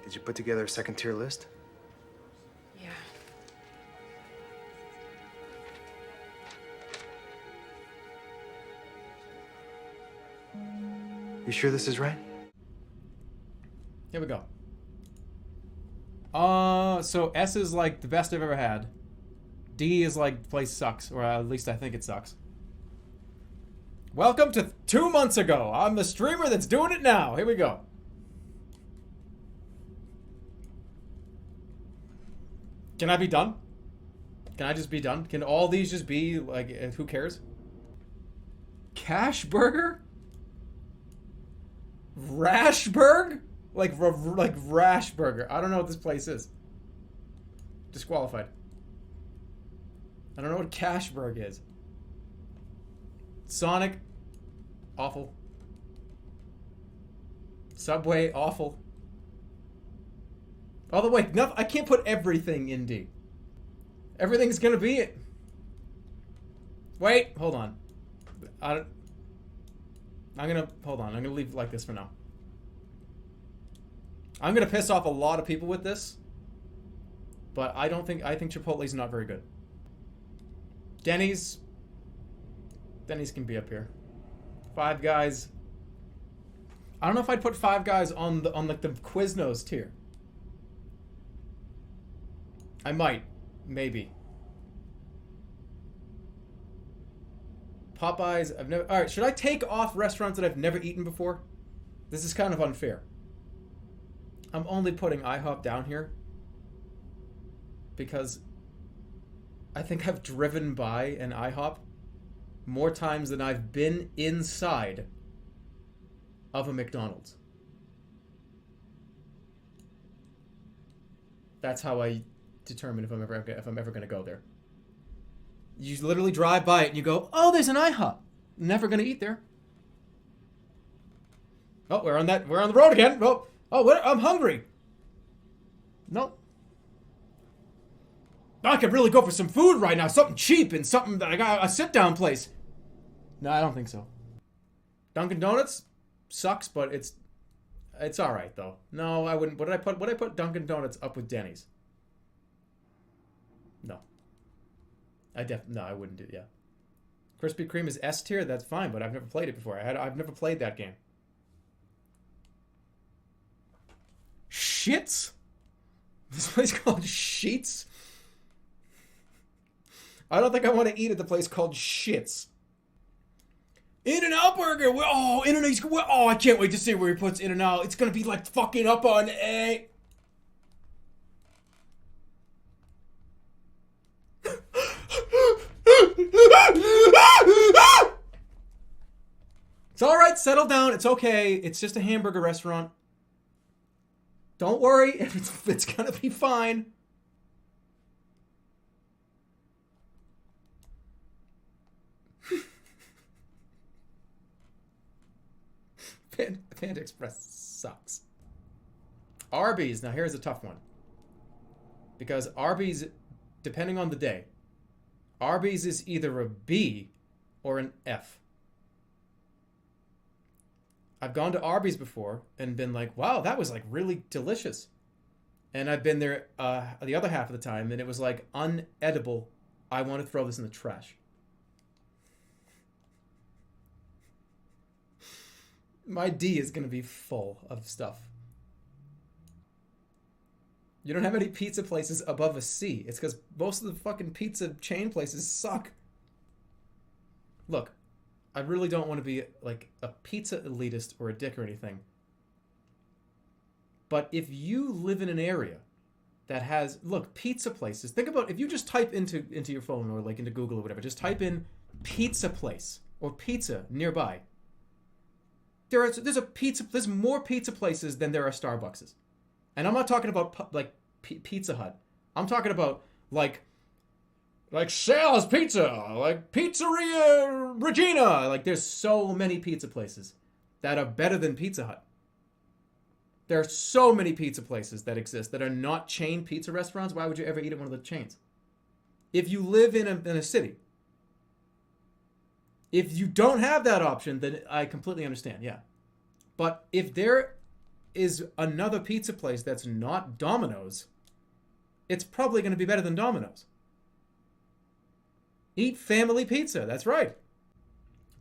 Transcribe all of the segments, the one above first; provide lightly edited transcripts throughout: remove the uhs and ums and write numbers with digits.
Did you put together a second tier list? Yeah. You sure this is right? Here we go. So S is like the best I've ever had. D is like the place sucks, or at least I think it sucks. Welcome to 2 months ago. I'm the streamer that's doing it now. Here we go. Can I be done? Can I just be done? Can all these just be like, who cares? Cashburger? Rashburg? Like Rashburger. I don't know what this place is. Disqualified. I don't know what Cashburg is. Sonic. Awful. Subway. Awful. Oh, the way. No, I can't put everything in D. Everything's gonna be it. Wait. Hold on. I'm gonna... Hold on. I'm gonna leave it like this for now. I'm gonna piss off a lot of people with this. But I think Chipotle's not very good. Denny's can be up here. Five Guys. I don't know if I'd put Five Guys on like the Quiznos tier. I might, maybe. Popeyes, I've never. All right, should I take off restaurants that I've never eaten before? This is kind of unfair. I'm only putting IHOP down here because I think I've driven by an IHOP more times than I've been inside of a McDonald's. That's how I determine if I'm ever going to go there. You literally drive by it and you go, "Oh, there's an IHOP. Never going to eat there." Oh, we're on the road again. I'm hungry. No. I could really go for some food right now. Something cheap and something that I got a sit-down place. No, I don't think so. Dunkin' Donuts sucks, but it's all right though. No, I wouldn't. Would I put Dunkin' Donuts up with Denny's? No. No, I wouldn't do. Yeah. Krispy Kreme is S tier. That's fine, but I've never played it before. I've never played that game. Shits? This place called Sheets? I don't think I want to eat at the place called Shits. In-N-Out Burger! Oh, In-N-Out. Oh, I can't wait to see where he puts In-N-Out. It's gonna be like fucking up on A. It's alright, settle down. It's okay. It's just a hamburger restaurant. Don't worry, it's gonna be fine. Panda Express sucks. Arby's, now here's a tough one. Because Arby's, depending on the day, Arby's is either a B or an F. I've gone to Arby's before and been like, wow, that was like really delicious. And I've been there the other half of the time and it was like unedible. I want to throw this in the trash. My D is going to be full of stuff. You don't have any pizza places above a C. It's because most of the fucking pizza chain places suck. Look, I really don't want to be like a pizza elitist or a dick or anything. But if you live in an area that has, look, pizza places. Think about if you just type into your phone or like into Google or whatever, just type in pizza place or pizza nearby. There's more pizza places than there are Starbuckses. And I'm not talking about like Pizza Hut. I'm talking about like Sal's Pizza, like Pizzeria Regina. Like there's so many pizza places that are better than Pizza Hut. There are so many pizza places that exist that are not chain pizza restaurants. Why would you ever eat at one of the chains? If you live in a city. If you don't have that option, then I completely understand, yeah. But if there is another pizza place that's not Domino's, it's probably going to be better than Domino's. Eat family pizza. That's right.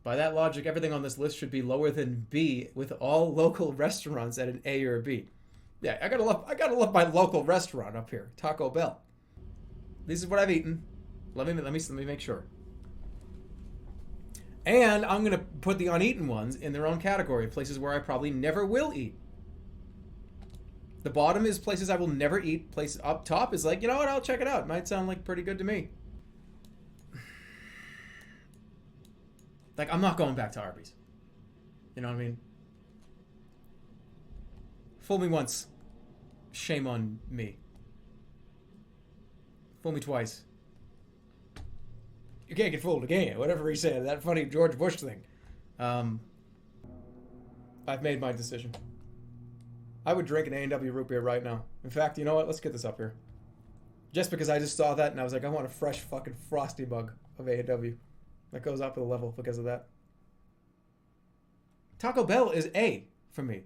By that logic, everything on this list should be lower than B, with all local restaurants at an A or a B. Yeah, I gotta love my local restaurant up here, Taco Bell. This is what I've eaten. Let me make sure. And I'm gonna put the uneaten ones in their own category, places where I probably never will eat. The bottom is places I will never eat. Place up top is like, you know what? I'll check it out. Might sound like pretty good to me. Like, I'm not going back to Arby's. You know what I mean? Fool me once. Shame on me. Fool me twice. You can't get fooled again. Whatever he said. That funny George Bush thing. I've made my decision. I would drink an A&W root beer right now. In fact, you know what? Let's get this up here. Just because I just saw that and I was like, I want a fresh fucking frosty mug of A&W. That goes up a level because of that. Taco Bell is A for me.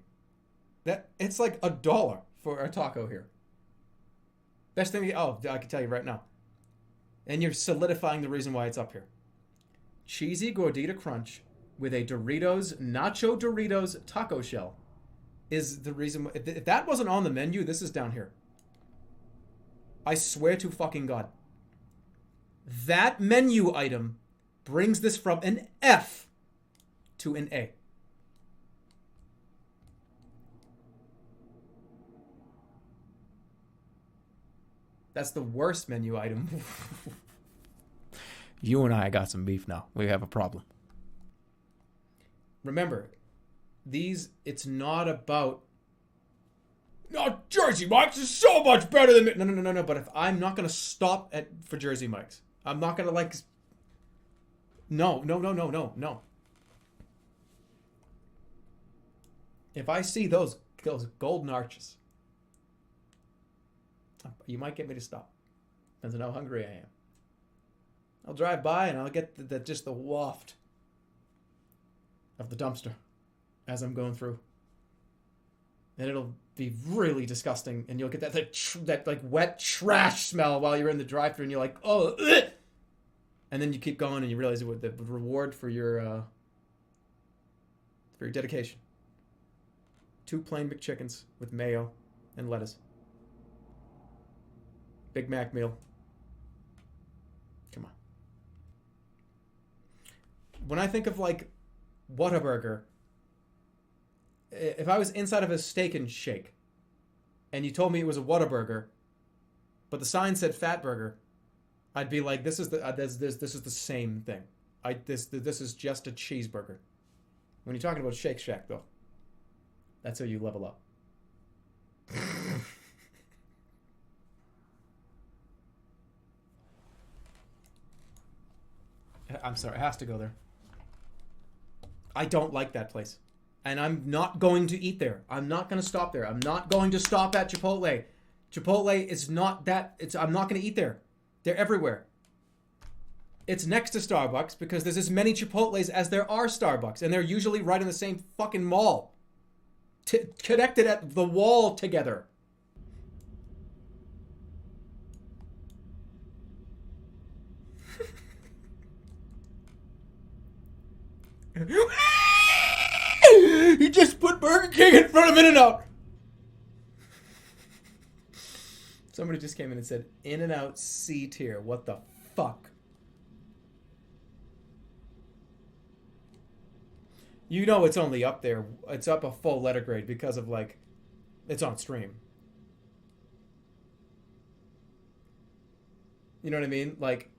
It's like $1 for a taco here. Best thing, I can tell you right now. And you're solidifying the reason why it's up here. Cheesy Gordita Crunch with a Nacho Doritos taco shell is the reason. If that wasn't on the menu, this is down here. I swear to fucking God. That menu item brings this from an F to an A. That's the worst menu item. You and I got some beef now. We have a problem. Remember, it's not about... No, Jersey Mike's is so much better than... No. But if I'm not going to stop for Jersey Mike's, I'm not going to like... No. If I see those golden arches, you might get me to stop. Depends on how hungry I am. I'll drive by and I'll get just the waft of the dumpster as I'm going through. And it'll be really disgusting. And you'll get that like wet trash smell while you're in the drive-thru and you're like, oh, ugh! And then you keep going and you realize what the reward for your dedication. 2 plain McChickens with mayo and lettuce. Big Mac meal. Come on. When I think of like Whataburger, if I was inside of a Steak and Shake and you told me it was a Whataburger, but the sign said Fatburger, I'd be like, this is the same thing. This is just a cheeseburger. When you're talking about Shake Shack though, that's how you level up. I'm sorry, it has to go there. I don't like that place. And I'm not going to eat there. I'm not going to stop there. I'm not going to stop at Chipotle. Chipotle is not that... I'm not going to eat there. They're everywhere. It's next to Starbucks because there's as many Chipotles as there are Starbucks. And they're usually right in the same fucking mall. Connected at the wall together. He just put Burger King in front of In-N-Out. Somebody just came in and said, In-N-Out C tier. What the fuck? You know it's only up there. It's up a full letter grade because of like, it's on stream. You know what I mean? Like,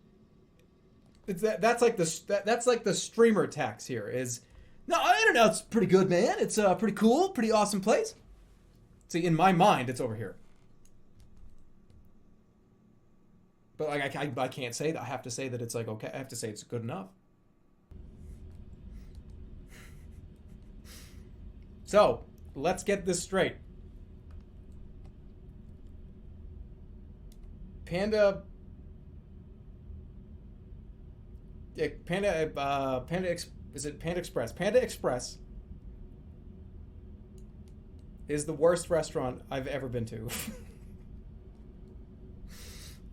that's like the streamer tax here is, no, In-N-Out's pretty good, man. It's pretty cool, pretty awesome place. See, in my mind, it's over here. But like, I can't say that. I have to say that it's like, okay, I have to say it's good enough. So, let's get this straight. Panda is it Panda Express? Panda Express is the worst restaurant I've ever been to.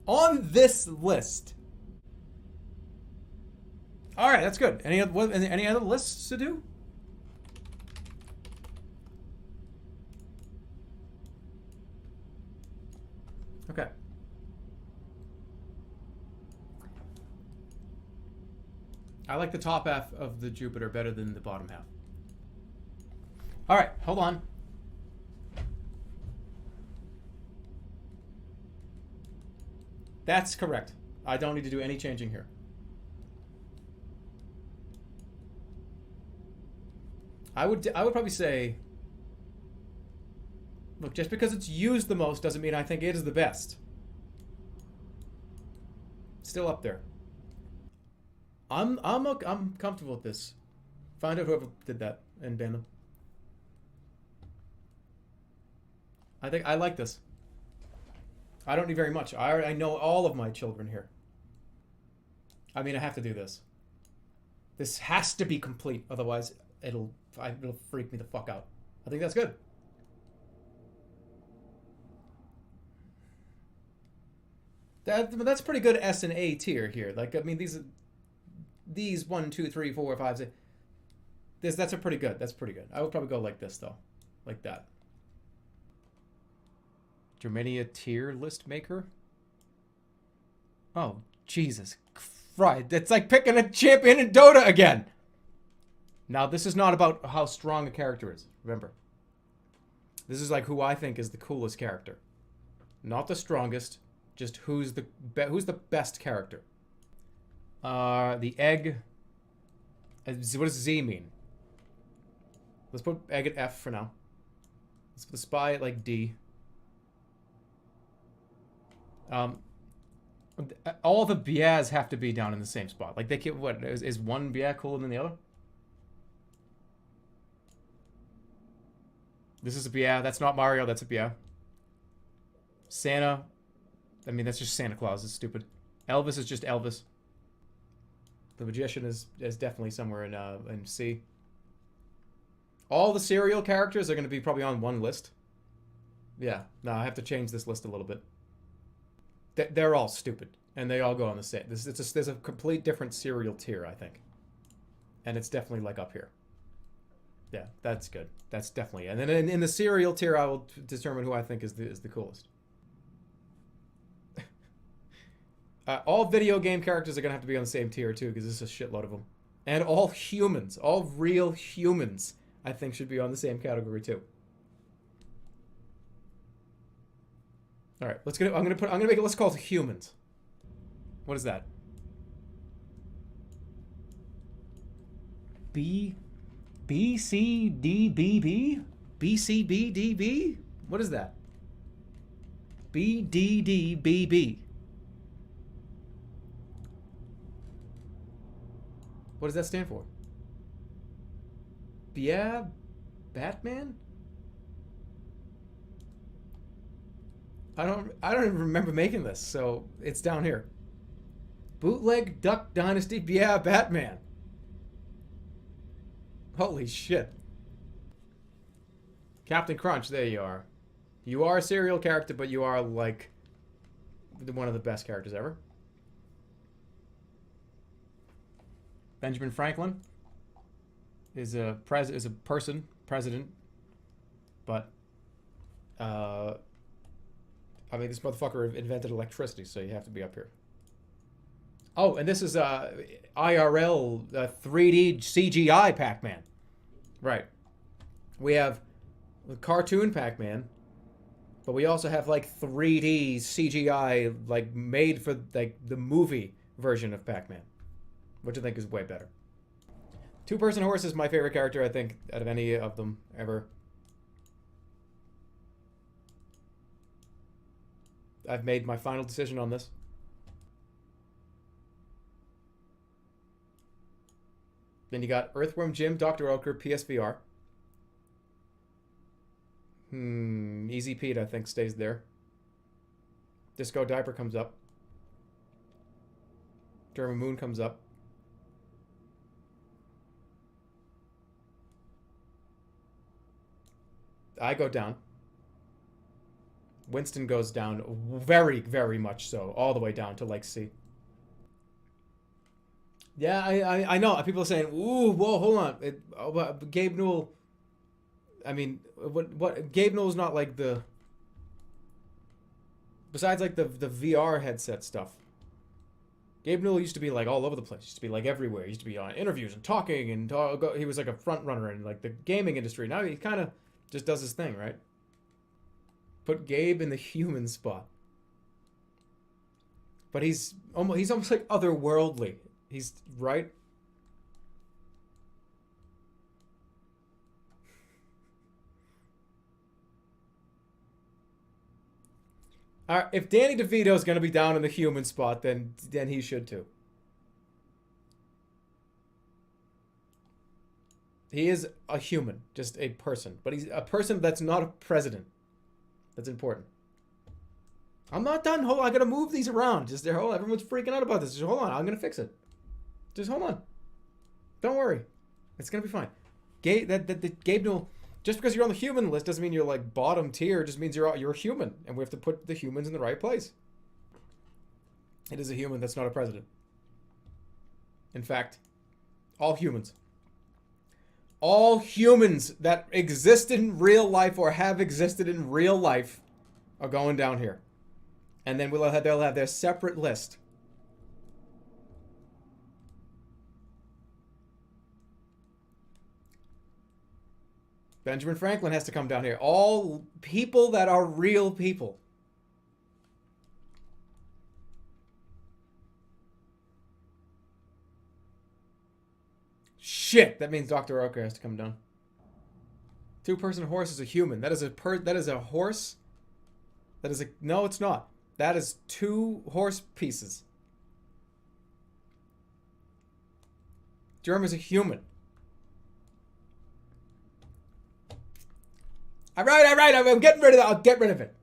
On this list. All right, that's good. Any other lists to do? Okay. I like the top half of the Jupiter better than the bottom half. All right, hold on. That's correct. I don't need to do any changing here. I would probably say, look, just because it's used the most doesn't mean I think it is the best. Still up there. I'm comfortable with this. Find out whoever did that and ban them. I think I like this. I don't need very much. I know all of my children here. I mean, I have to do this. This has to be complete, otherwise it'll freak me the fuck out. I think that's good. That's pretty good S and A tier here. Like, I mean, these 1, 2, 3, 4, 5, 6. That's a pretty good. That's pretty good. I would probably go like this though, like that. Jermania tier list maker. Oh Jesus Christ! It's like picking a champion in Dota again. Now this is not about how strong a character is. Remember, this is like who I think is the coolest character, not the strongest. Just who's the best character. The egg. What does Z mean? Let's put egg at F for now. Let's put the spy at like D. All the Bias have to be down in the same spot. Like they can, what is one Bia cooler than the other? This is a Bia. That's not Mario. That's a Bia. Santa. I mean, that's just Santa Claus. It's stupid. Elvis is just Elvis. The Magician is definitely somewhere in C. All the serial characters are going to be probably on one list. Yeah. No, I have to change this list a little bit. They're all stupid, and they all go on the same. There's a complete different serial tier, I think, and it's definitely like up here. Yeah, that's good. That's definitely. And then in the serial tier, I will determine who I think is the coolest. All video game characters are gonna have to be on the same tier too, because there's a shitload of them, and all humans, all real humans, I think should be on the same category too. All right, let's get. I'm gonna make a list called humans. What is that? B C D B B? B C B D B? What is that? B D D B B. What does that stand for? Yeah, Batman? I don't even remember making this, so it's down here. Bootleg Duck Dynasty, yeah, Batman. Holy shit. Captain Crunch, there you are. You are a serial character, but you are like one of the best characters ever. Benjamin Franklin is a president, but I mean, this motherfucker invented electricity, so you have to be up here. Oh, and this is IRL 3D CGI Pac-Man. Right. We have the cartoon Pac-Man, but we also have like 3D CGI, like made for like the movie version of Pac-Man, which I think is way better. Two-person horse is my favorite character, I think, out of any of them ever. I've made my final decision on this. Then you got Earthworm Jim, Dr. Oaker, PSVR. Easy Pete, I think, stays there. Disco Diaper comes up. Jerma Moon comes up. I go down. Winston goes down very, very much so. All the way down to like C. Yeah, I know. People are saying, ooh, whoa, hold on. Gabe Newell... I mean, what Gabe Newell's not like the... Besides like the VR headset stuff. Gabe Newell used to be like all over the place. Used to be like everywhere. He used to be on interviews and talking and he was like a front runner in like the gaming industry. Now he kind of just does his thing, right? Put Gabe in the human spot. But he's almost like otherworldly. He's right. If Danny DeVito is going to be down in the human spot, then he should too. He is a human, just a person. But he's a person that's not a president. That's important. I'm not done. Hold on, I got to move these around. Just there. Hold on. Everyone's freaking out about this. Just hold on. I'm going to fix it. Just hold on. Don't worry. It's going to be fine. Gabe Newell... Just because you're on the human list doesn't mean you're like bottom tier. It just means you're a human, and we have to put the humans in the right place. It is a human that's not a president. In fact, all humans that exist in real life or have existed in real life are going down here, and then they'll have their separate list. Benjamin Franklin has to come down here. All people that are real people. Shit, that means Dr. Ocker has to come down. Two-person horse is a human. That is a horse. No, it's not. That is two horse pieces. Jerma's a human. All right. I'm getting rid of that. I'll get rid of it.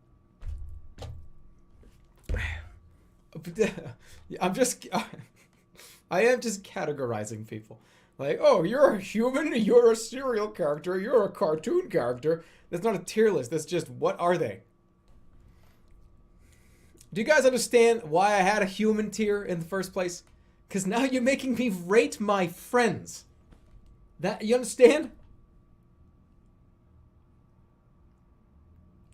I am just categorizing people. Like, oh, you're a human, you're a serial character, you're a cartoon character. That's not a tier list. That's just, what are they? Do you guys understand why I had a human tier in the first place? Because now you're making me rate my friends. You understand?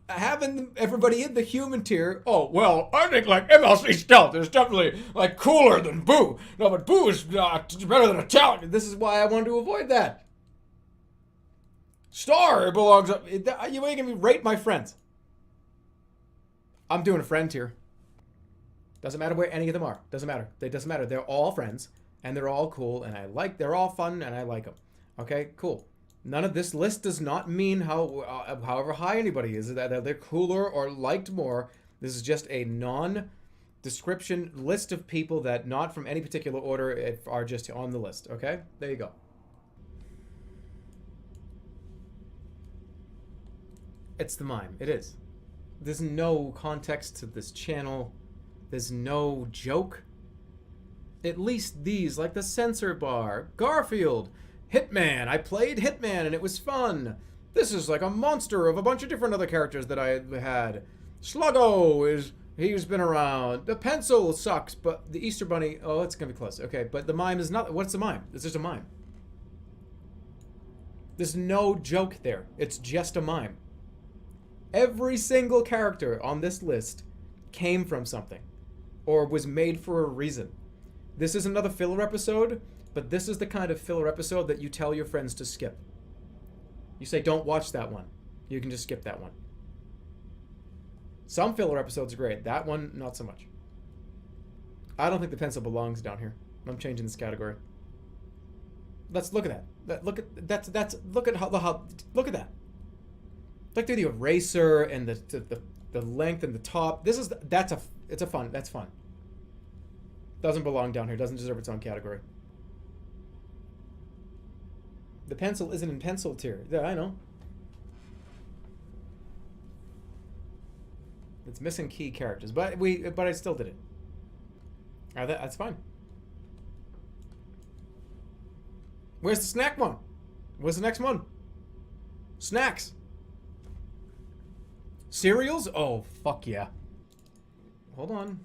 Having everybody in the human tier, oh, well, I think, like, MLC Stealth is definitely, like, cooler than Boo. No, but Boo is better than a talent. This is why I wanted to avoid that. Star belongs up. You're making me rate my friends. I'm doing a friend tier. Doesn't matter where any of them are. Doesn't matter. It doesn't matter. They're all friends, and they're all cool, and they're all fun, and I like them. Okay, cool. None of this list does not mean however high anybody is, that they're cooler or liked more. This is just a non-description list of people that, not from any particular order, are just on the list. Okay? There you go. It's the mime. It is. There's no context to this channel. There's no joke. At least these, like the censor bar, Garfield, Hitman. I played Hitman and it was fun. This is like a monster of a bunch of different other characters that I had. Sluggo he's been around. The pencil sucks, but the Easter Bunny, oh, it's gonna be close. Okay, but the mime is not, what's the mime? It's just a mime. There's no joke there. It's just a mime. Every single character on this list came from something or was made for a reason. This is another filler episode, but this is the kind of filler episode that you tell your friends to skip. You say, don't watch that one. You can just skip that one. Some filler episodes are great. That one, not so much. I don't think the pencil belongs down here. I'm changing this category. Let's look at that. Look at that. Look through the eraser and the length and the top. That's fun. Doesn't belong down here. Doesn't deserve its own category. The pencil isn't in pencil tier. Yeah, I know. It's missing key characters, but I still did it. That's fine. Where's the snack one? Where's the next one? Snacks. Cereals? Oh, fuck yeah. Hold on.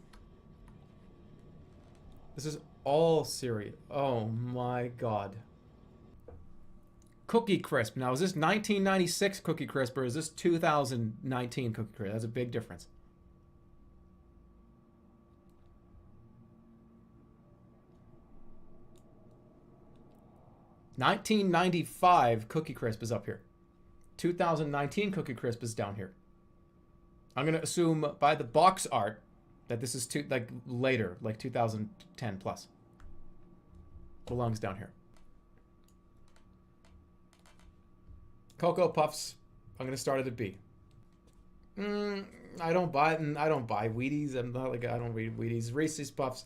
This is all cereal. Oh my god. Cookie Crisp. Now, is this 1996 Cookie Crisp or is this 2019 Cookie Crisp? That's a big difference. $1995 Cookie Crisp is up here. 2019 Cookie Crisp is down here. I'm gonna assume by the box art that this is later, like 2010 plus. Belongs down here. Cocoa Puffs. I'm gonna start at a B. I don't buy Wheaties. I don't read Wheaties. Reese's Puffs.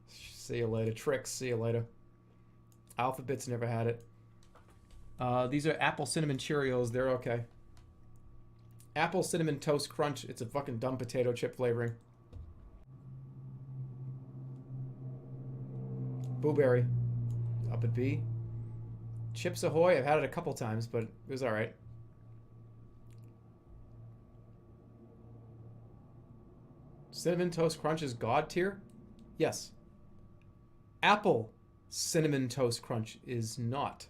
See you later. Trix. See you later. Alphabet's never had it. These are Apple Cinnamon Cheerios. They're okay. Apple Cinnamon Toast Crunch. It's a fucking dumb potato chip flavoring. Blueberry. Up at B. Chips Ahoy. I've had it a couple times, but it was alright. Cinnamon Toast Crunch is God tier? Yes. Apple Cinnamon Toast Crunch is not.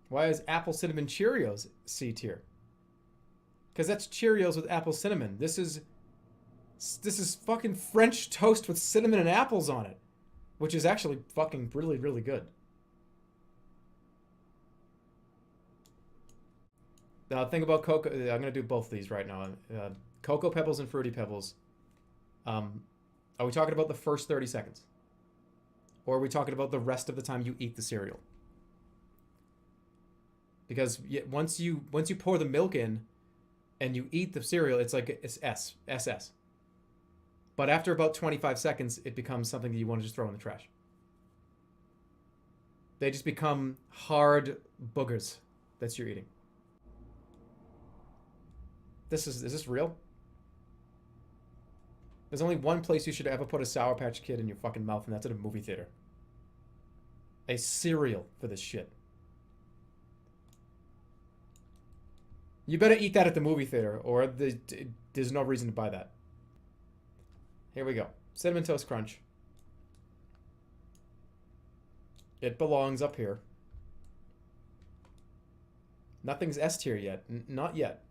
Why is Apple Cinnamon Cheerios C tier? Because that's Cheerios with apple cinnamon. This is fucking French toast with cinnamon and apples on it, which is actually fucking really, really good. Think about Cocoa. I'm gonna do both of these right now. Cocoa Pebbles and Fruity Pebbles. Are we talking about the first 30 seconds? Or are we talking about the rest of the time you eat the cereal? Because once you pour the milk in and you eat the cereal, it's like it's SS. But after about 25 seconds, it becomes something that you want to just throw in the trash. They just become hard boogers that you're eating. Is this real? There's only one place you should ever put a Sour Patch Kid in your fucking mouth, and that's at a movie theater. A cereal for this shit. You better eat that at the movie theater, or there's no reason to buy that. Here we go. Cinnamon Toast Crunch. It belongs up here. Nothing's S tier yet. Not yet.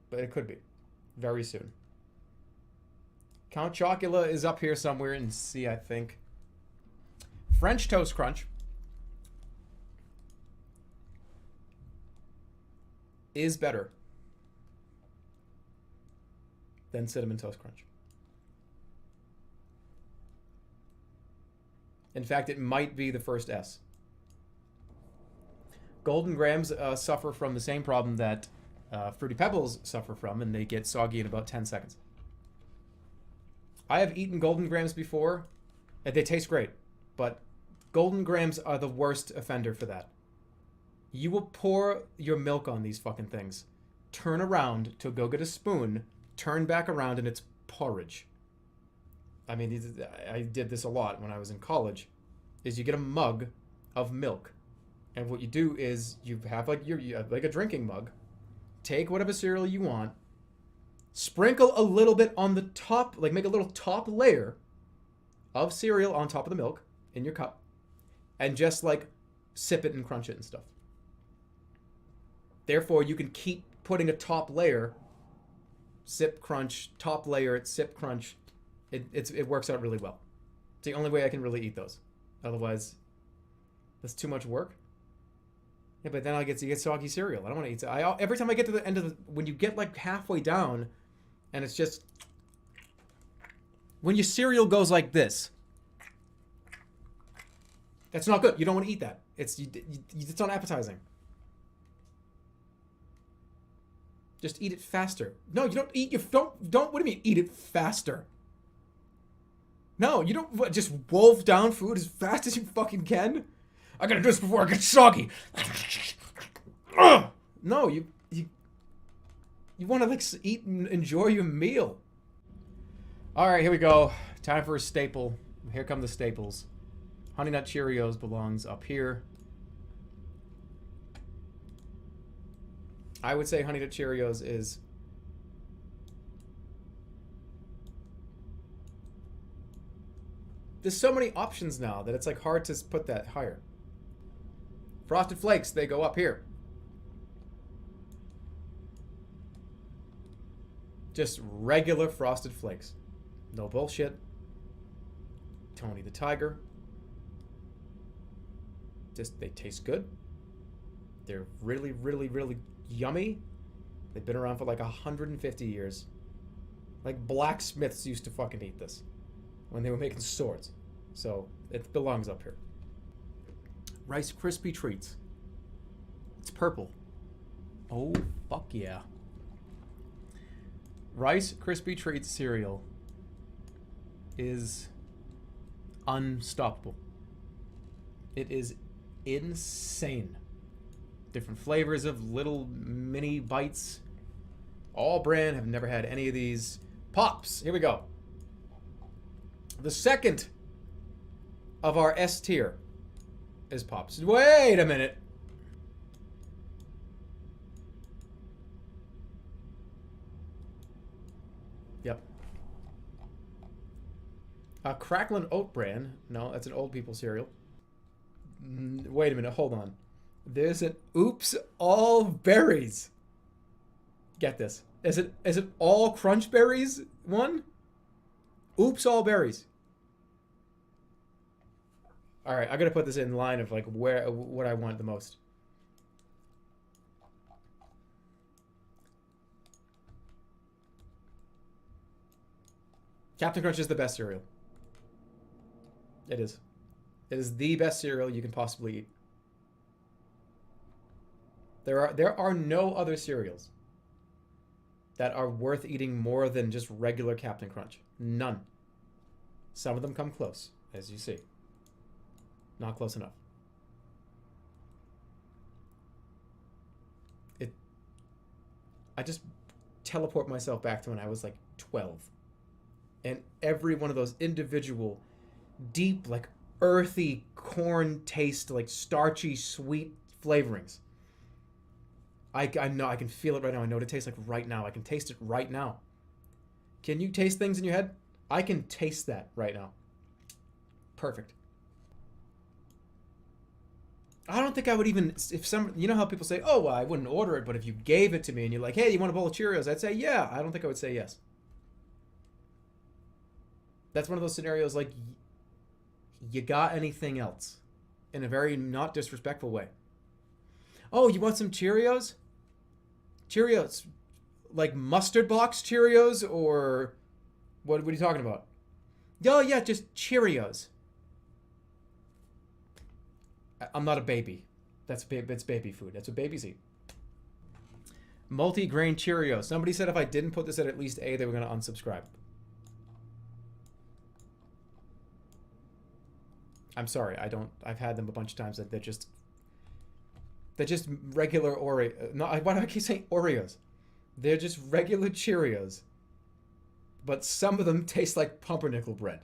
But it could be. Very soon. Count Chocula is up here somewhere in C, I think. French Toast Crunch is better than Cinnamon Toast Crunch. In fact, it might be the first S. Golden Grams suffer from the same problem that Fruity Pebbles suffer from, and they get soggy in about 10 seconds. I have eaten Golden Grams before, and they taste great, but Golden Grams are the worst offender for that. You will pour your milk on these fucking things, turn around to go get a spoon, turn back around, and it's porridge. I mean, I did this a lot when I was in college, is you get a mug of milk, and what you do is you have like a drinking mug, take whatever cereal you want, sprinkle a little bit on the top, like make a little top layer of cereal on top of the milk in your cup, and just like sip it and crunch it and stuff. Therefore, you can keep putting a top layer, sip, crunch, top layer, sip, crunch. It works out really well. It's the only way I can really eat those. Otherwise, that's too much work. Yeah, but then you get soggy cereal. I don't want to eat. Every time I get to the end of when you get like halfway down, and it's just when your cereal goes like this, that's not good. You don't want to eat that. It's not appetizing. Just eat it faster. No, you don't eat. What do you mean? Eat it faster. No, you don't just wolf down food as fast as you fucking can. I gotta do this before it gets soggy. No, you want to like eat and enjoy your meal. All right, here we go. Time for a staple. Here come the staples. Honey Nut Cheerios belongs up here. I would say Honey Nut Cheerios is there's so many options now that it's like hard to put that higher. Frosted Flakes, they go up here. Just regular Frosted Flakes. No bullshit. Tony the Tiger. Just, they taste good. They're really, really, really yummy. They've been around for like 150 years. Like blacksmiths used to fucking eat this when they were making swords. So it belongs up here. Rice Krispie Treats. It's purple. Oh, fuck yeah. Rice Krispie Treats cereal is unstoppable. It is insane. Different flavors of little mini bites. All brand, have never had any of these. Pops, here we go. The second of our S tier is Pops. Wait a minute. Yep. A Cracklin' Oat brand. No, that's an old people cereal. Wait a minute, hold on. There's an Oops All Berries. Get this. Is it all Crunch Berries one? Oops All Berries. All right, I gotta put this in line of like what I want the most. Captain Crunch is the best cereal. It is. It is the best cereal you can possibly eat. There are no other cereals that are worth eating more than just regular Captain Crunch. None. Some of them come close, as you see. Not close enough. I just teleport myself back to when I was like 12. And every one of those individual, deep, like earthy corn taste, like starchy, sweet flavorings. I know, I can feel it right now. I know what it tastes like right now. I can taste it right now. Can you taste things in your head? I can taste that right now. Perfect. I don't think I would even, if some, you know how people say, oh, well, I wouldn't order it, but if you gave it to me and you're like, hey, you want a bowl of Cheerios? I'd say, yeah. I don't think I would say yes. That's one of those scenarios like, you got anything else? In a very not disrespectful way. Oh, you want some Cheerios? Cheerios. Like mustard box Cheerios or what are you talking about? Oh, yeah, just Cheerios. I'm not a baby. It's baby food. That's what babies eat. Multi-grain Cheerios. Somebody said if I didn't put this at least A, they were going to unsubscribe. I'm sorry. I've had them a bunch of times that they're just regular Oreo. No, why do I keep saying Oreos? They're just regular Cheerios. But some of them taste like pumpernickel bread.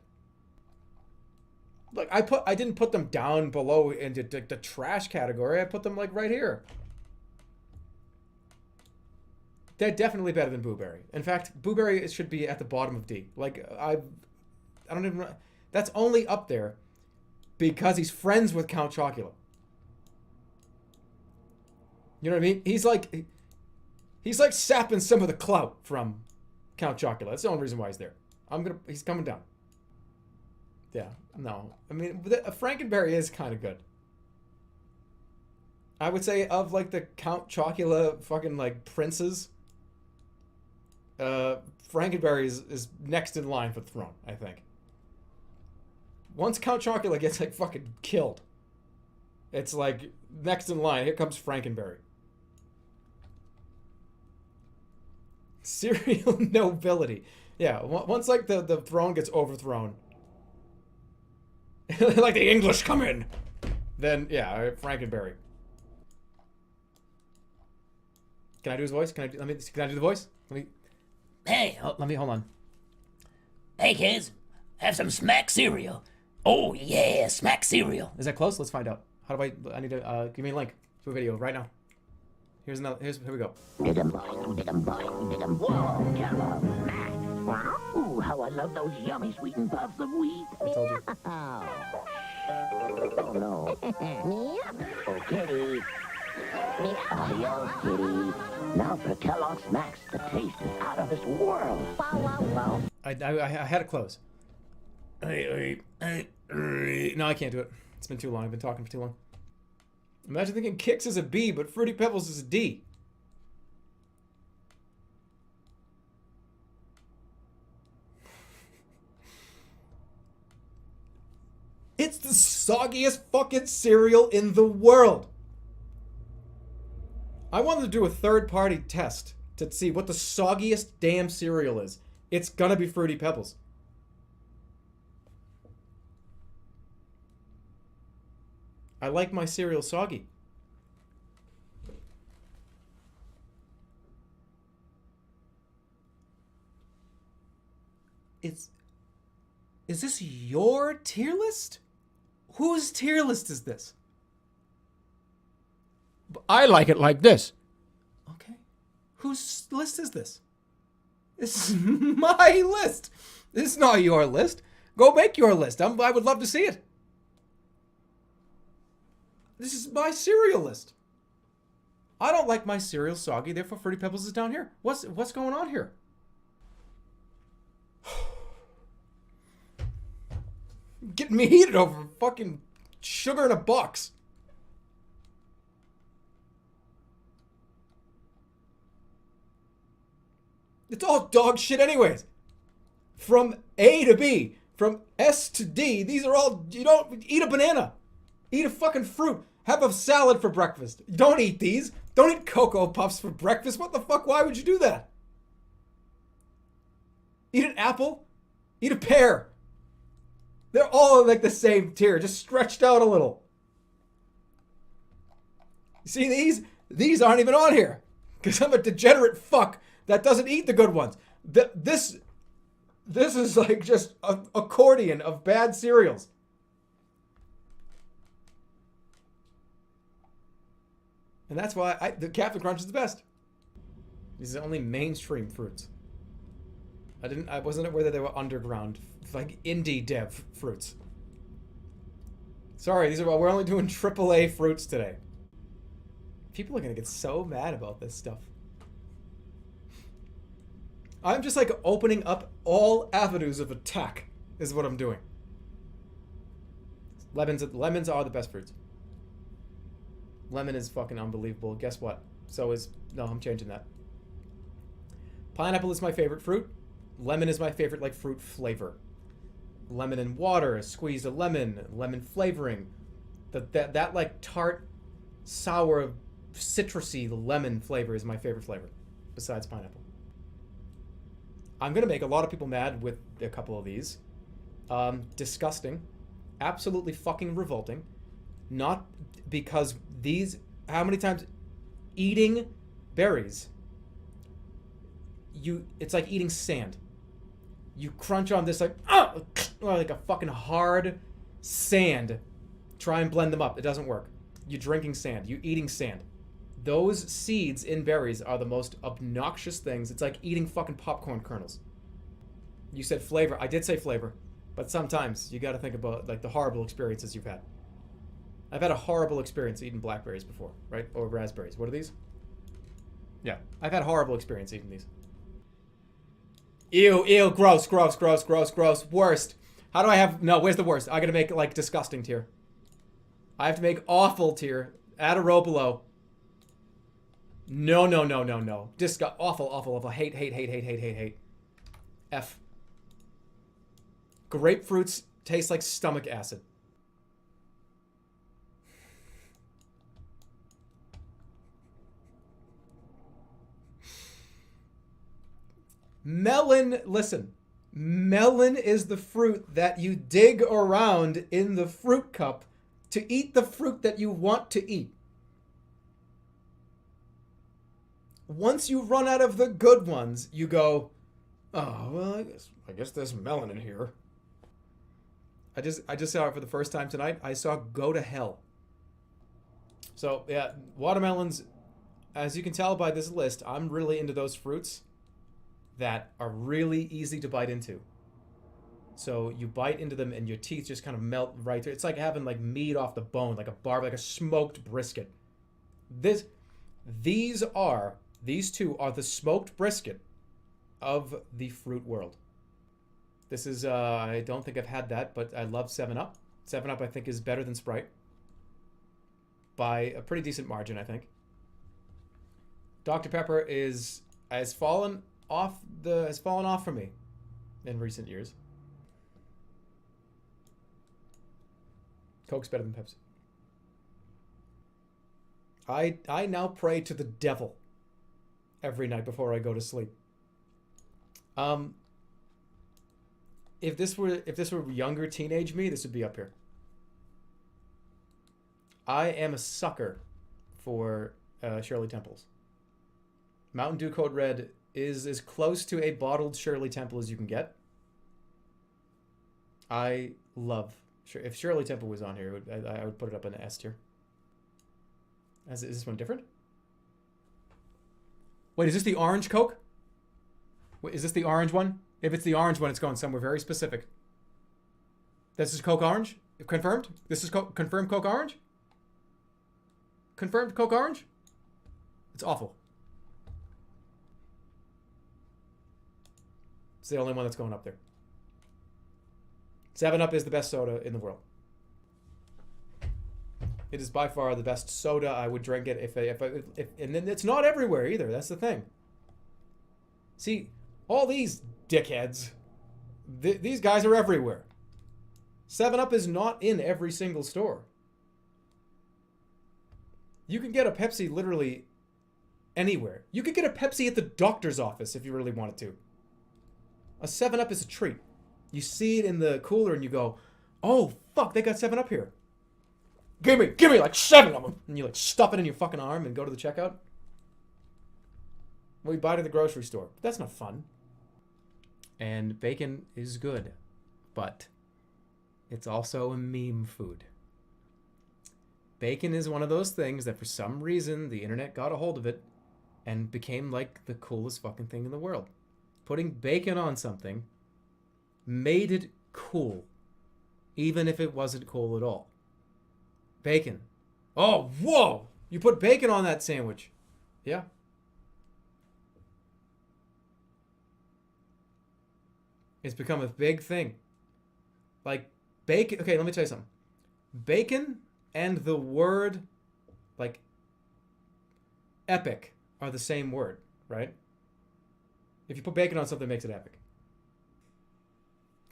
Like I didn't put them down below into the trash category. I put them like right here. They're definitely better than Blueberry. In fact, Blueberry should be at the bottom of D. Like I don't even. That's only up there because he's friends with Count Chocula. You know what I mean? He's like sapping some of the clout from Count Chocula. That's the only reason why he's there. He's coming down. Yeah, no. I mean, Frankenberry is kind of good. I would say of like the Count Chocula fucking like princes, Frankenberry is next in line for the throne, I think. Once Count Chocula gets like fucking killed, it's like next in line. Here comes Frankenberry. Cereal nobility. Yeah, once like the throne gets overthrown, like the English come in, then yeah, Frankenberry. Can I do his voice? Can I do the voice? Hey, Let me hold on. hey kids, have some smack cereal. Oh yeah, smack cereal. Is that close? Let's find out. How do I need to give me a link to a video right now. Here we go. Whoa, Jerma. Ooh, how I love those yummy sweetened puffs of wheat. I told you. Oh, no. Oh, kitty. Adios, kitty. Now for Kellogg's Smacks. The taste is out of this world. I had it close. No, I can't do it. It's been too long. I've been talking for too long. Imagine thinking Kix is a B, but Fruity Pebbles is a D. It's the soggiest fucking cereal in the world. I wanted to do a third-party test to see what the soggiest damn cereal is. It's gonna be Fruity Pebbles. I like my cereal soggy. Is this your tier list? Whose tier list is this? I like it like this. Okay. Whose list is this? This is my list. This is not your list. Go make your list. I would love to see it. This is my cereal list. I don't like my cereal soggy, therefore Fruity Pebbles is down here. What's going on here? Getting me heated over fucking sugar in a box. It's all dog shit anyways. From A to B, from S to D, these are all, you don't eat a banana. Eat a fucking fruit. Have a salad for breakfast. Don't eat these. Don't eat Cocoa Puffs for breakfast. What the fuck? Why would you do that? Eat an apple. Eat a pear. They're all like the same tier, just stretched out a little. See, these aren't even on here. Because I'm a degenerate fuck that doesn't eat the good ones. This is like just an accordion of bad cereals. And that's why the Captain Crunch is the best. These are only mainstream fruits. I wasn't aware that they were underground, like indie dev fruits. Sorry, we're only doing AAA fruits today. People are gonna get so mad about this stuff. I'm just like opening up all avenues of attack is what I'm doing. Lemons are the best fruits. Lemon is fucking unbelievable. Guess what? No, I'm changing that. Pineapple is my favorite fruit. Lemon is my favorite, like, fruit flavor. Lemon and water, squeezed a lemon flavoring. That like tart, sour, citrusy lemon flavor is my favorite flavor, besides pineapple. I'm gonna make a lot of people mad with a couple of these. Disgusting. Absolutely fucking revolting. Not because these, how many times eating berries, it's like eating sand. You crunch on this like a fucking hard sand. Try and blend them up. It doesn't work. You're drinking sand. You're eating sand. Those seeds in berries are the most obnoxious things. It's like eating fucking popcorn kernels. You said flavor. I did say flavor. But sometimes you gotta think about like the horrible experiences you've had. I've had a horrible experience eating blackberries before, right? Or raspberries. What are these? Yeah. I've had a horrible experience eating these. Ew, gross. Worst. How do I have, no, where's the worst? I gotta make like disgusting tier. I have to make awful tier. Add a row below. No. Awful. Hate. F. Grapefruits taste like stomach acid. Melon, listen. Melon is the fruit that you dig around in the fruit cup to eat the fruit that you want to eat. Once you run out of the good ones, you go, oh, well, I guess there's melon in here. I just saw it for the first time tonight. I saw Go to Hell. So, yeah, watermelons, as you can tell by this list, I'm really into those fruits that are really easy to bite into. So you bite into them and your teeth just kind of melt right through. It's like having like meat off the bone, like a like a smoked brisket. These two are the smoked brisket of the fruit world. This is, I don't think I've had that, but I love 7-Up. 7-Up, I think, is better than Sprite. By a pretty decent margin, I think. Dr. Pepper has fallen off for me in recent years. Coke's better than Pepsi. I now pray to the devil every night before I go to sleep. If this were younger teenage me, this would be up here. I am a sucker for Shirley Temples. Mountain Dew Code Red is as close to a bottled Shirley Temple as you can get. I love... If Shirley Temple was on here, I would put it up in the S tier. Is this one different? Wait, is this the orange Coke? Wait, is this the orange one? If it's the orange one, it's going somewhere very specific. This is Coke Orange? Confirmed? This is confirmed Coke Orange? Confirmed Coke Orange? It's awful. It's the only one that's going up there. 7-Up is the best soda in the world. It is by far the best soda. I would drink it if and then it's not everywhere either. That's the thing. See, all these dickheads, these guys are everywhere. 7-Up is not in every single store. You can get a Pepsi literally anywhere. You could get a Pepsi at the doctor's office if you really wanted to. A 7-Up is a treat. You see it in the cooler and you go, oh, fuck, they got 7-Up here. Give me like 7 of them. And you like stuff it in your fucking arm and go to the checkout. Well, we buy it at the grocery store. But that's not fun. And bacon is good. But it's also a meme food. Bacon is one of those things that for some reason the internet got a hold of it and became like the coolest fucking thing in the world. Putting bacon on something made it cool, even if it wasn't cool at all. Bacon. Oh, whoa! You put bacon on that sandwich. Yeah. It's become a big thing. Like, bacon... Okay, let me tell you something. Bacon and the word, like, epic are the same word, right? If you put bacon on something, it makes it epic.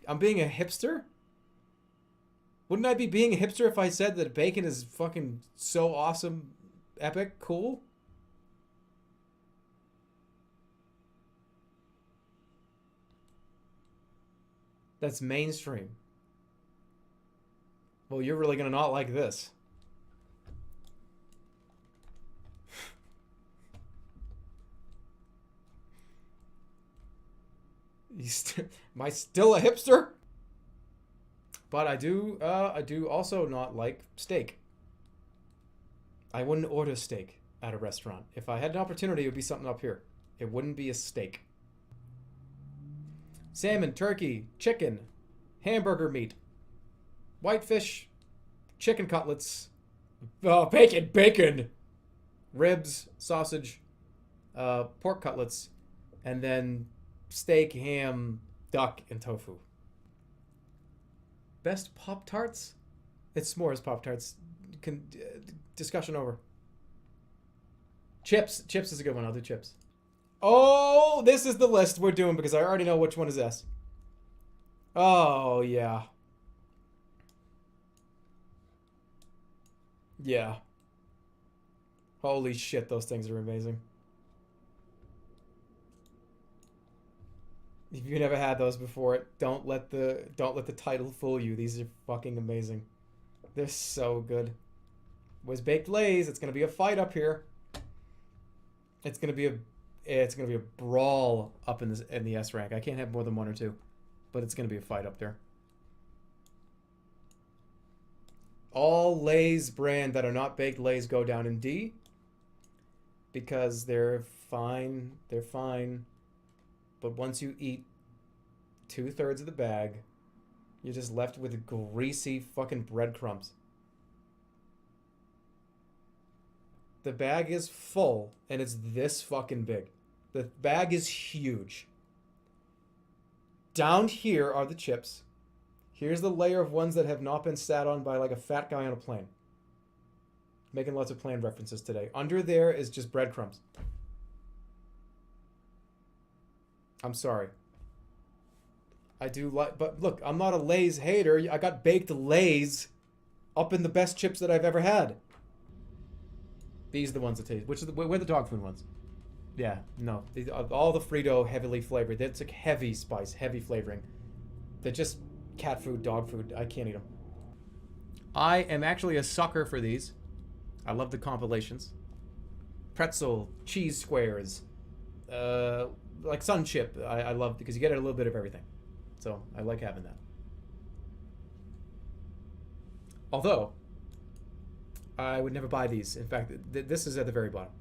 I'm being a hipster? Wouldn't I be being a hipster if I said that bacon is fucking so awesome, epic, cool? That's mainstream. Well, you're really gonna not like this. Am I still a hipster? But I do also not like steak. I wouldn't order steak at a restaurant. If I had an opportunity, it would be something up here. It wouldn't be a steak. Salmon, turkey, chicken, hamburger meat, whitefish, chicken cutlets, bacon, ribs, sausage, pork cutlets, and then steak, ham, duck, and tofu. Best Pop-Tarts? It's s'mores Pop-Tarts. Discussion over. Chips. Chips is a good one. I'll do chips. Oh, this is the list we're doing because I already know which one is S. Oh, yeah. Yeah. Holy shit, those things are amazing. If you've never had those before, don't let the title fool you. These are fucking amazing. They're so good. Was Baked Lays, it's gonna be a fight up here. It's gonna be a brawl up in the S rank. I can't have more than one or two, but it's gonna be a fight up there. All Lay's brand that are not Baked Lays go down in D because they're fine. They're fine. But once you eat 2/3 of the bag, You're just left with greasy fucking breadcrumbs. The bag is full, and it's this fucking big. The bag is huge. Down here are the chips. Here's the layer of ones that have not been sat on by like a fat guy on a plane. Making lots of plane references today. Under there is just breadcrumbs. I'm sorry. I do like, but look, I'm not a Lay's hater. I got baked Lay's up in the best chips that I've ever had. These are the ones that taste. Where the dog food ones? Yeah, no. All the Frito heavily flavored. That's like heavy spice, heavy flavoring. They're just cat food, dog food. I can't eat them. I am actually a sucker for these. I love the compilations. Pretzel, cheese squares, like Sun Chip. I love because you get a little bit of everything. So I like having that. Although, I would never buy these. In fact, this is at the very bottom.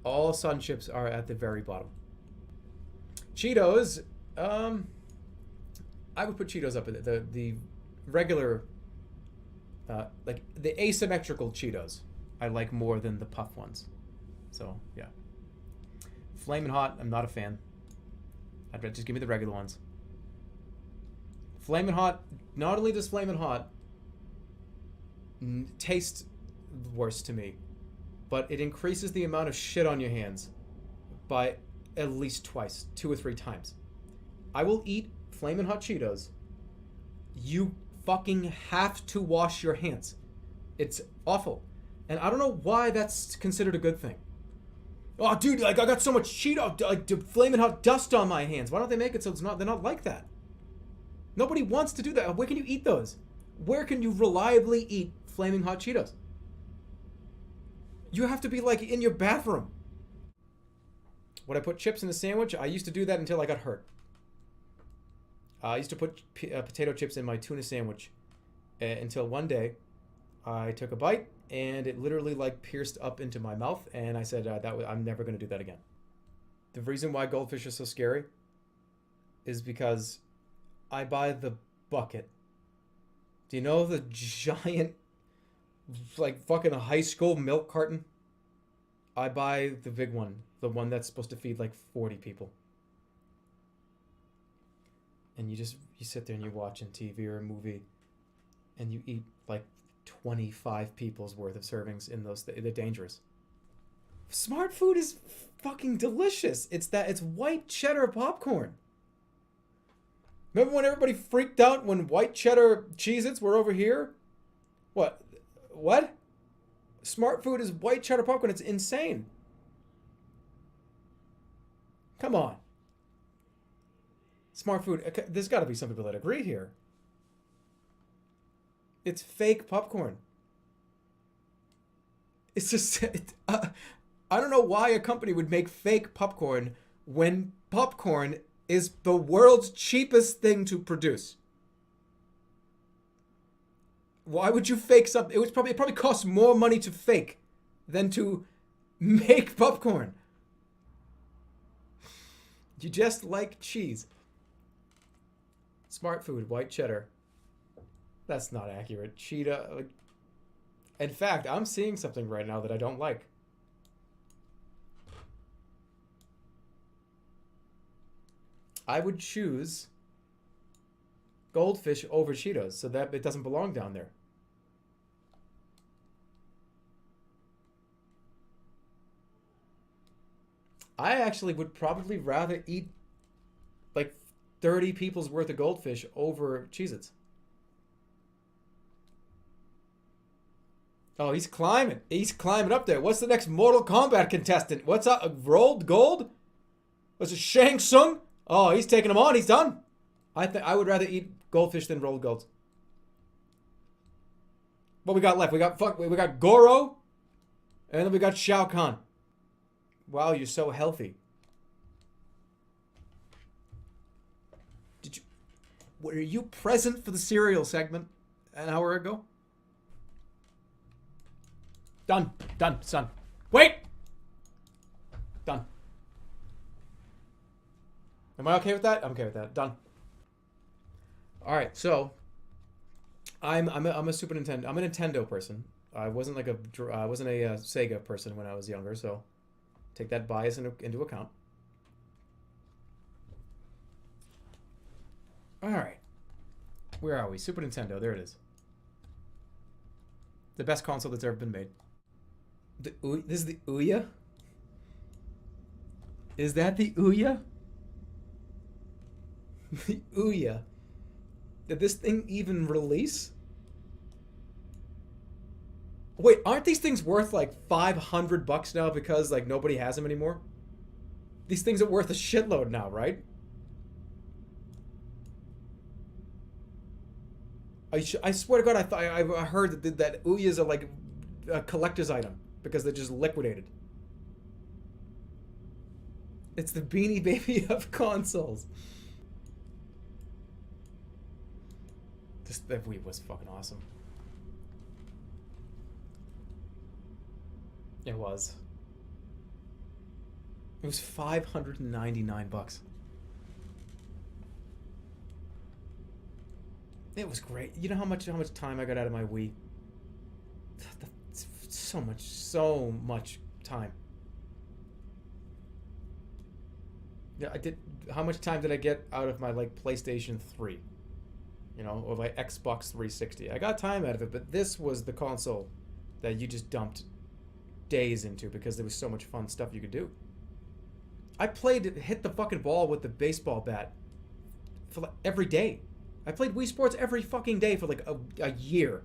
All Sun Chips are at the very bottom. Cheetos, I would put Cheetos up at the regular, like the asymmetrical Cheetos. I like more than the puff ones. So yeah. Flamin' Hot, I'm not a fan. I'd just give me the regular ones. Flamin' Hot, not only does Flamin' Hot taste worse to me, but it increases the amount of shit on your hands by at least twice, 2 or 3 times. I will eat Flamin' Hot Cheetos. You fucking have to wash your hands. It's awful. And I don't know why that's considered a good thing. Oh, dude, like I got so much Cheeto, like Flamin' Hot dust on my hands. Why don't they make it so they're not like that? Nobody wants to do that. Where can you eat those? Where can you reliably eat Flaming Hot Cheetos? You have to be like in your bathroom. Would I put chips in a sandwich? I used to do that until I got hurt. I used to put potato chips in my tuna sandwich until one day I took a bite and it literally like pierced up into my mouth, and I said I'm never going to do that again. The reason why goldfish are so scary is because I buy the bucket. Do you know the giant, like fucking high school milk carton? I buy the big one, the one that's supposed to feed like 40 people. And you sit there and you're watching TV or a movie, and you eat like 25 people's worth of servings in those. They're dangerous. Smart food is fucking delicious. It's white cheddar popcorn. Remember when everybody freaked out when white cheddar Cheez-Its were over here? What? Smart food is white cheddar popcorn. It's insane. Come on. Smart food. Okay, there's got to be some people that agree here. It's fake popcorn. It's just... I don't know why a company would make fake popcorn when popcorn is the world's cheapest thing to produce. Why would you fake something? It probably costs more money to fake than to make popcorn. You just like cheese. Smart food, white cheddar. That's not accurate. Cheetah. In fact, I'm seeing something right now that I don't like. I would choose goldfish over Cheetos so that it doesn't belong down there. I actually would probably rather eat like 30 people's worth of goldfish over Cheez-Its. Oh, he's climbing. He's climbing up there. What's the next Mortal Kombat contestant? What's up? Rolled gold? Was it Shang Tsung? Oh, he's taking him on. He's done. I would rather eat goldfish than rolled golds. What we got left? We got Goro, and then we got Shao Kahn. Wow, you're so healthy. Were you present for the cereal segment an hour ago? Done, son. Wait! Done. Am I okay with that? I'm okay with that. Done. All right, so I'm a Super Nintendo. I'm a Nintendo person. I wasn't like a Sega person when I was younger, so take that bias into account. All right, where are we? Super Nintendo. There it is. The best console that's ever been made. This is the Ouya? Is that the Ouya? The Ouya. Did this thing even release? Wait, aren't these things worth like $500 now because like nobody has them anymore? These things are worth a shitload now, right? I swear to God, I heard that Ouyas are like a collector's item because they're just liquidated. It's the Beanie Baby of consoles. That Wii was fucking awesome. It was. It was $599. It was great. You know how much time I got out of my Wii? So much time. Yeah, I did. How much time did I get out of my like PlayStation 3? You know, or my Xbox 360? I got time out of it, but this was the console that you just dumped days into because there was so much fun stuff you could do. I played hit the fucking ball with the baseball bat for like every day. I played Wii Sports every fucking day for like a year.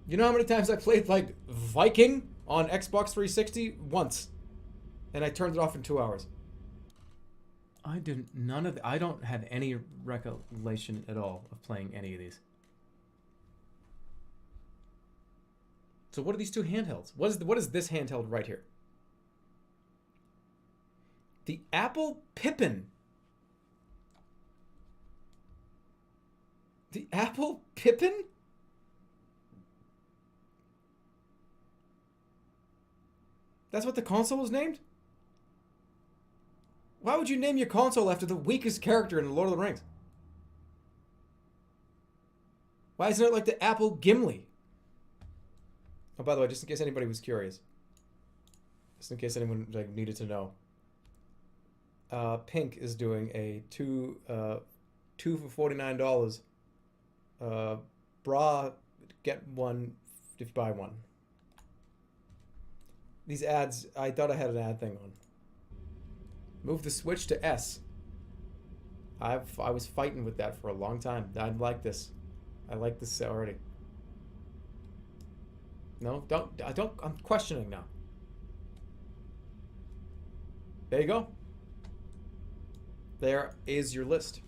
You know how many times I played like Viking on Xbox 360? Once. And I turned it off in 2 hours. I don't have any recollection at all of playing any of these. So what are these two handhelds? What is this handheld right here? The Apple Pippin. The Apple Pippin? That's what the console was named? Why would you name your console after the weakest character in The Lord of the Rings? Why isn't it like the Apple Gimli? Oh, by the way, just in case anybody was curious. Just in case anyone like needed to know. Pink is doing a two for $49 bra get one if you buy one. These ads, I thought I had an ad thing on. Move the Switch to S. I was fighting with that for a long time. I like this. I like this already. No, I'm questioning now. There you go. There is your list.